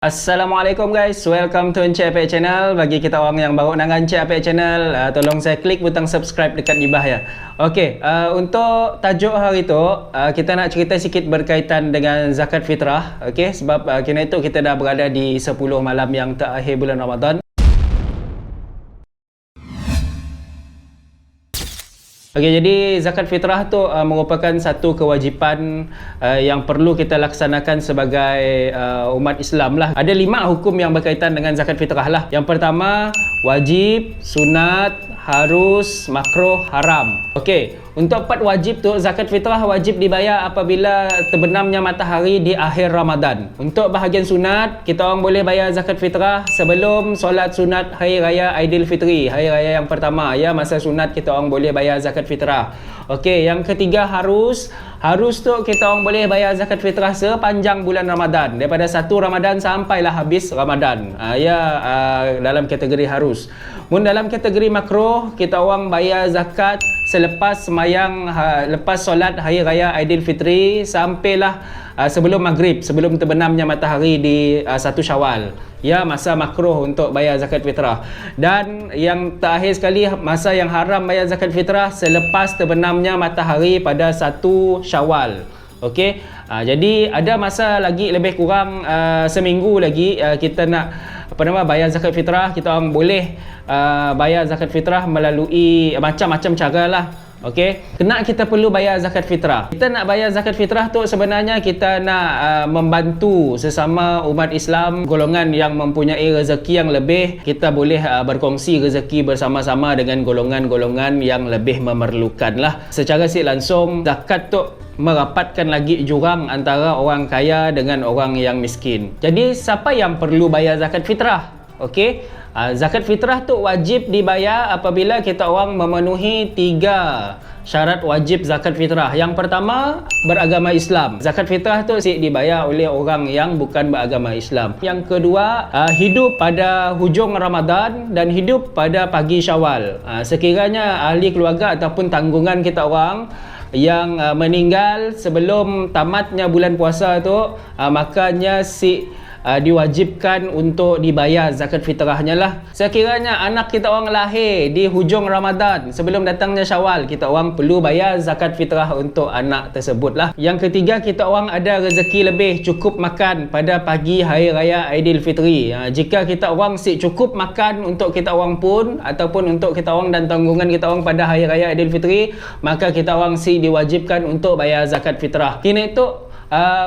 Assalamualaikum guys, welcome to Encik Apek Channel. Bagi kita orang yang baru nak Encik Apek Channel, tolong saya klik butang subscribe dekat di bawah ya. Okey, untuk tajuk hari tu, kita nak cerita sikit berkaitan dengan zakat fitrah. Okey, sebab kini itu kita dah berada di 10 malam yang terakhir bulan Ramadan. Okey, jadi zakat fitrah tu merupakan satu kewajipan yang perlu kita laksanakan sebagai umat Islam lah. Ada 5 hukum yang berkaitan dengan zakat fitrah lah. Yang pertama, wajib, sunat, harus, makruh, haram. Okey, untuk 4 wajib tu, zakat fitrah wajib dibayar apabila terbenamnya matahari di akhir Ramadan. Untuk bahagian sunat, kita orang boleh bayar zakat fitrah sebelum solat sunat Hari Raya Aidilfitri, Hari Raya yang pertama. Ya, masa sunat kita orang boleh bayar zakat fitrah. Okey, yang ketiga harus. Harus tu kita orang boleh bayar zakat fitrah sepanjang bulan Ramadan. Daripada 1 Ramadan sampailah habis Ramadan. Dalam kategori harus. Mun dalam kategori makruh, kita orang bayar zakat selepas semayang, lepas solat Hari Raya Aidilfitri sampailah sebelum maghrib, sebelum terbenamnya matahari di 1 Syawal. Ya, masa makruh untuk bayar zakat fitrah. Dan yang terakhir sekali, masa yang haram bayar zakat fitrah selepas terbenamnya matahari pada 1 Syawal. Okey, jadi ada masa lagi lebih kurang seminggu lagi kita nak bayar zakat fitrah. Kita orang boleh bayar zakat fitrah melalui macam-macam cara lah. Okey, kena kita perlu bayar zakat fitrah. Kita nak bayar zakat fitrah tu sebenarnya kita nak membantu sesama umat Islam, golongan yang mempunyai rezeki yang lebih. Kita boleh berkongsi rezeki bersama-sama dengan golongan-golongan yang lebih memerlukan lah. Secara langsung, zakat tu merapatkan lagi jurang antara orang kaya dengan orang yang miskin. Jadi siapa yang perlu bayar zakat fitrah? Okey, zakat fitrah tu wajib dibayar apabila kita orang memenuhi 3 syarat wajib zakat fitrah. Yang pertama, beragama Islam. Zakat fitrah tu dibayar oleh orang yang bukan beragama Islam. Yang kedua, hidup pada hujung Ramadan dan hidup pada pagi Syawal. Sekiranya ahli keluarga ataupun tanggungan kita orang yang meninggal sebelum tamatnya bulan puasa tu, makanya diwajibkan untuk dibayar zakat fitrahnya lah. Sekiranya anak kita orang lahir di hujung Ramadan sebelum datangnya Syawal, kita orang perlu bayar zakat fitrah untuk anak tersebut lah. Yang ketiga, kita orang ada rezeki lebih, cukup makan pada pagi Hari Raya Aidilfitri. Jika kita orang cukup makan untuk kita orang pun ataupun untuk kita orang dan tanggungan kita orang pada Hari Raya Aidilfitri, maka kita orang diwajibkan untuk bayar zakat fitrah. Kini itu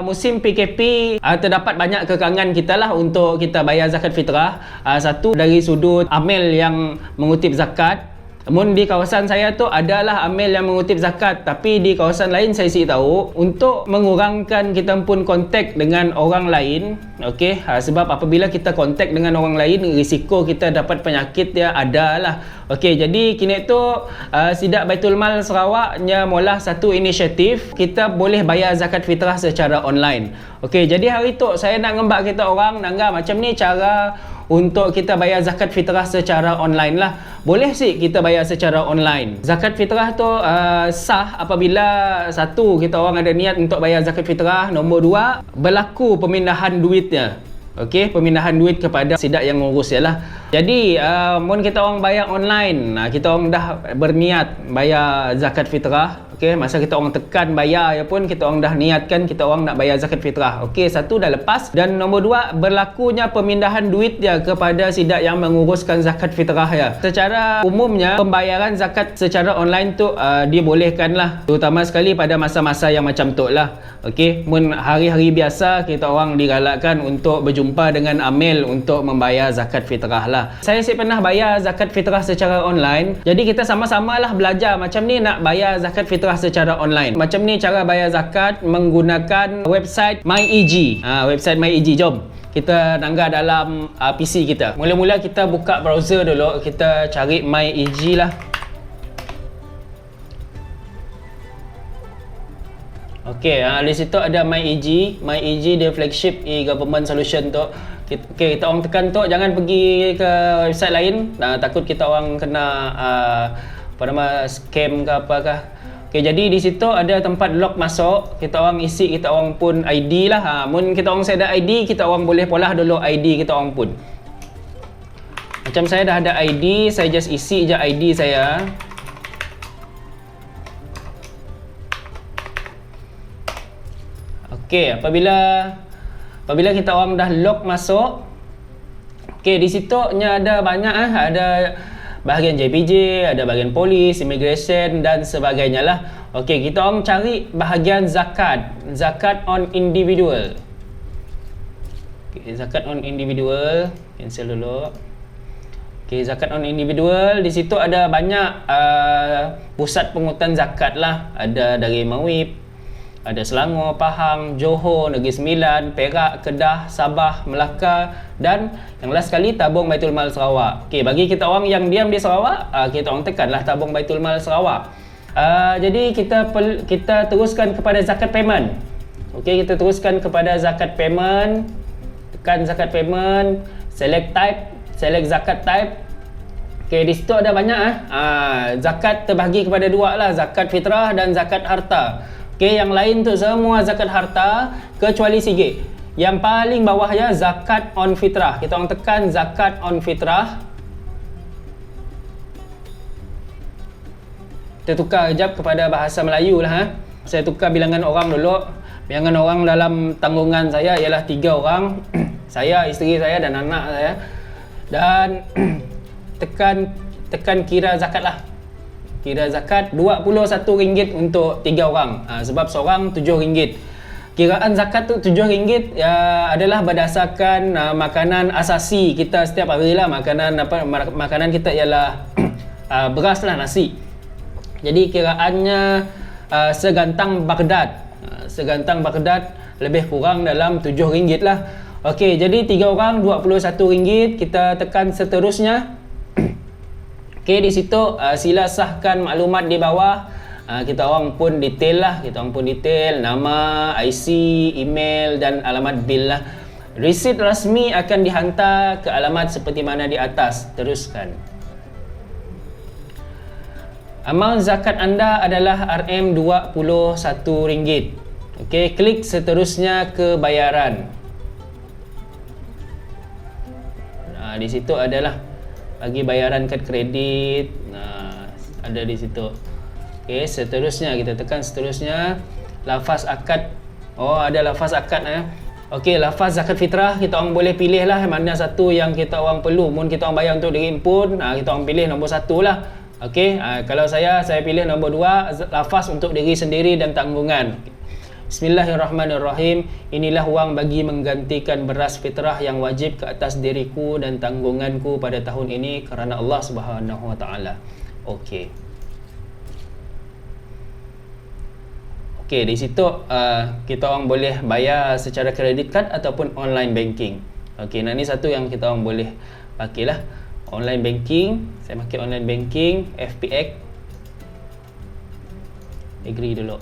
musim PKP, terdapat banyak kekangan kita lah untuk kita bayar zakat fitrah. Satu, dari sudut amil yang mengutip zakat. Namun di kawasan saya tu adalah amil yang mengutip zakat, tapi di kawasan lain saya tahu untuk mengurangkan kita pun kontak dengan orang lain. Okey, sebab apabila kita kontak dengan orang lain, risiko kita dapat penyakit dia ada lah. Okey, jadi kini tu Sidak Baitul Mal Sarawaknya mula satu inisiatif kita boleh bayar zakat fitrah secara online. Okey, jadi hari tu saya nak ngembak kita orang nangga macam ni cara untuk kita bayar zakat fitrah secara online lah. Boleh kita bayar secara online. Zakat fitrah tu sah apabila satu, kita orang ada niat untuk bayar zakat fitrah. Nombor 2, berlaku pemindahan duitnya. Okey, pemindahan duit kepada sidak yang ngurus lah. Jadi mun kita orang bayar online, kita orang dah berniat bayar zakat fitrah. Okey, masa kita orang tekan bayar pun kita orang dah niatkan kita orang nak bayar zakat fitrah. Okey, satu dah lepas. Dan nombor 2, berlakunya pemindahan duit dia kepada sidak yang menguruskan zakat fitrah ya. Secara umumnya pembayaran zakat secara online tu dibolehkan lah, terutama sekali pada masa-masa yang macam tu lah. Okey, mun hari-hari biasa kita orang digalakkan untuk berjumpa dengan amil untuk membayar zakat fitrah lah. Saya pernah bayar zakat fitrah secara online. Jadi kita sama-sama lah belajar macam ni nak bayar zakat fitrah secara online. Macam ni cara bayar zakat menggunakan website MyEG. Website MyEG, jom kita nangga dalam PC kita. Mula-mula kita buka browser dulu, kita cari MyEG lah. Okey, di situ ada MyEG. MyEG dia flagship e-government solution tu. Okey, kita orang tekan tu, jangan pergi ke website lain. Takut kita orang kena scam ke apakah. Okay, jadi di situ ada tempat lock masuk. Kita orang isi kita orang pun ID lah. Mun kita orang saya ada ID, kita orang boleh polah dulu ID kita orang pun. Macam saya dah ada ID, saya just isi je ID saya. Okay, apabila kita orang dah lock masuk, okay, di situ ada banyak ada bahagian JPJ, ada bahagian polis, immigration dan sebagainya lah. Okey, kita orang cari bahagian zakat. Zakat on individual. Okay, zakat on individual. Cancel dulu. Okey, zakat on individual. Di situ ada banyak pusat pungutan zakat lah. Ada dari Mawib, ada Selangor, Pahang, Johor, Negeri Sembilan, Perak, Kedah, Sabah, Melaka dan yang last sekali Tabung Baitul Mal Sarawak. Okey, bagi kita orang yang diam di Sarawak, kita orang tekanlah Tabung Baitul Mal Sarawak. Jadi kita teruskan kepada zakat payment. Okey, kita teruskan kepada zakat payment. Tekan zakat payment, select type, select zakat type. Okey, di situ ada banyak zakat terbahagi kepada dua lah, zakat fitrah dan zakat harta. Okey, yang lain tu semua zakat harta kecuali sikit. Yang paling bawah ya zakat on fitrah. Kita orang tekan zakat on fitrah. Kita tukar kejap kepada bahasa Melayu lah. Saya tukar bilangan orang dulu. Bilangan orang dalam tanggungan saya ialah 3 orang. Saya, isteri saya dan anak saya. Dan tekan kira zakat lah. Kira zakat RM21 untuk 3 orang. Sebab seorang RM7. Kiraan zakat tu RM7 adalah berdasarkan makanan asasi kita setiap hari lah. Makanan kita ialah beras lah, nasi. Jadi kiraannya segantang Baghdad. Segantang Baghdad lebih kurang dalam RM7 lah. Okey, jadi 3 orang RM21. Kita tekan seterusnya. Okey, di situ sila sahkan maklumat di bawah. Kita orang pun detail lah. Kita orang pun detail nama, IC, email dan alamat bil lah. Resit rasmi akan dihantar ke alamat seperti mana di atas. Teruskan. Amount zakat anda adalah RM21. Okey, klik seterusnya ke bayaran. Di situ adalah bagi bayaran kad kredit, ada di situ. Okey, seterusnya kita tekan seterusnya lafaz akad. Oh, ada lafaz akad Okey, lafaz zakat fitrah kita orang boleh pilih lah mana satu yang kita orang perlu. Mun kita orang bayar untuk diri pun, kita orang pilih nombor 1 lah. Okey, kalau saya pilih nombor 2, lafaz untuk diri sendiri dan tanggungan. Bismillahirrahmanirrahim. Inilah wang bagi menggantikan beras fitrah yang wajib ke atas diriku dan tanggunganku pada tahun ini kerana Allah Subhanahu Wa Taala. Okey. Okey, di situ kita orang boleh bayar secara credit card ataupun online banking. Okey, nah ni satu yang kita orang boleh pakailah. Online banking, saya pakai online banking FPX. Agree dulu.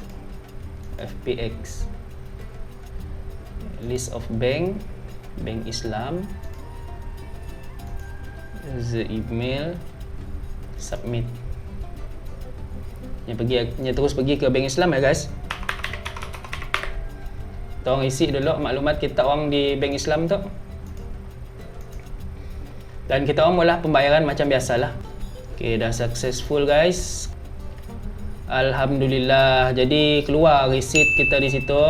FPX, list of bank Islam, the email, submit. Terus pergi ke bank Islam ya guys. Kita orang isi dulu maklumat kita orang di bank Islam tu. Dan kita orang mula pembayaran macam biasalah. Okay, dah successful guys. Alhamdulillah. Jadi keluar resit kita di situ.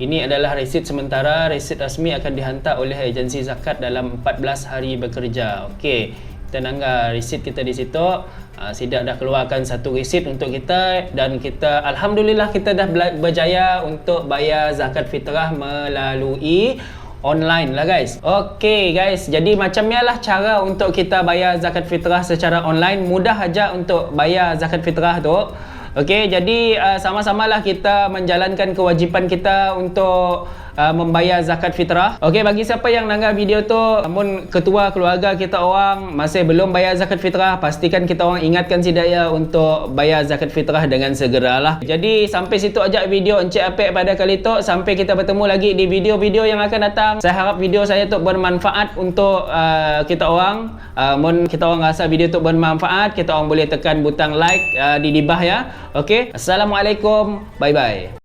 Ini adalah resit sementara. Resit rasmi akan dihantar oleh agensi zakat dalam 14 hari bekerja. Okey, kita nanggar resit kita di situ. Sidak dah keluarkan satu resit untuk kita dan kita alhamdulillah kita dah berjaya untuk bayar zakat fitrah melalui online lah guys. Okey guys, jadi macam ni lah cara untuk kita bayar zakat fitrah secara online. Mudah aja untuk bayar zakat fitrah tu. Okey, jadi sama-samalah kita menjalankan kewajipan kita untuk membayar zakat fitrah. Okey, bagi siapa yang nanggar video tu, namun ketua keluarga kita orang masih belum bayar zakat fitrah, pastikan kita orang ingatkan si daya untuk bayar zakat fitrah dengan segeralah. Jadi sampai situ aja video Encik Apek pada kali tu. Sampai kita bertemu lagi di video-video yang akan datang. Saya harap video saya tu bermanfaat untuk kita orang. Mun kita orang rasa video tu bermanfaat, kita orang boleh tekan butang like di bawah ya. Okey, Assalamualaikum. Bye bye.